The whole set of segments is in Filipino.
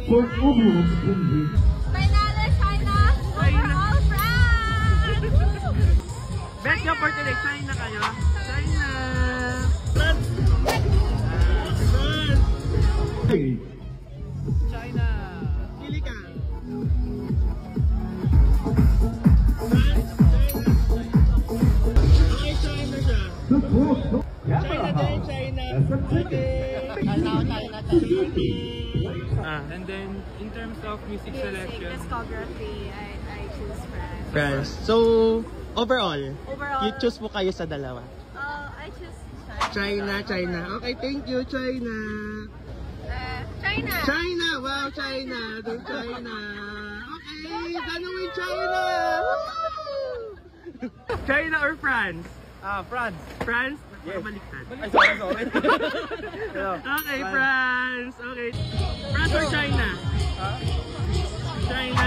for overall spending. Finally, China! We're all friends! Bet nyo for today, China kayo? China! Hey. China! Pili ka! Okay, China siya. China din, China! Okay! And then, in terms of music selection, Discography, I choose France. France. So, overall, Overall, you choose mo kayo sa dalawa? I choose China. China. Okay, thank you, China. China! China! Wow, China! Then China! Okay, tanungin China! China or France? France. France? Yes. Baliktad. Ay, sorry. Okay, France. Okay. France or China? China.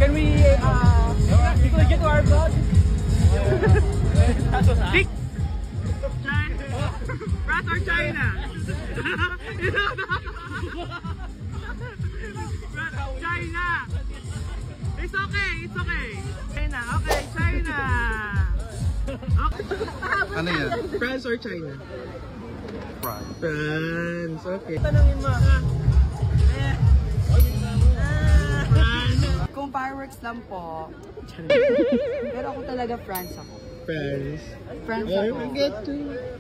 Can we get to our vlog? Dick! China. France or China? China! It's okay. China. Okay, China. Okay. Ano yan? France or China? France. France. Okay. Tanungin mo. France. Kung fireworks lang po, pero ako talaga France ako. France. France I ako. forget to.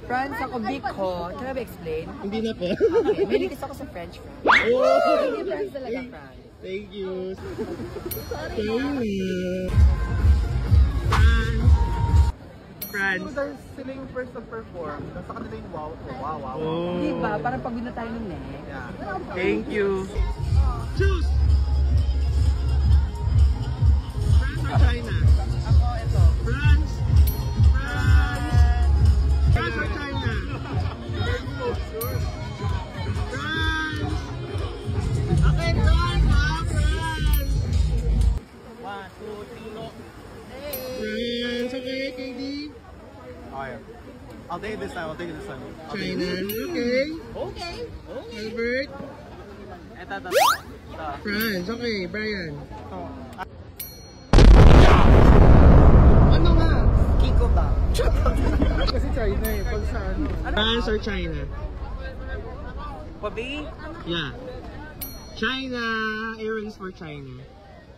France ako, because, can I explain? Hindi na po. Okay, may kasi ako sa French friend. Oh! Hindi France talaga France. Thank you. China. France. So, sila yung first to perform. Nasa kanila yung wow. Oh. Di ba? Parang pag na tayo ng Yeah. Thank you. Choose! France or China? Ako, ito. France or China? France! Okay, France! France! 1, 2, 3, go. France! Okay, KD? Okay. I'll take this time. China? Okay. Albert? Ito. France. Okay, Brian? Kiko ba? Kasi China eh. Pag sa ano. France or China? Pabi? Yeah. China. Aaron's for China.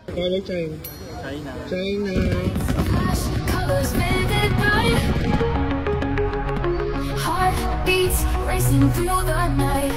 Color China. China. Colors vivid bright, heartbeats racing through the night.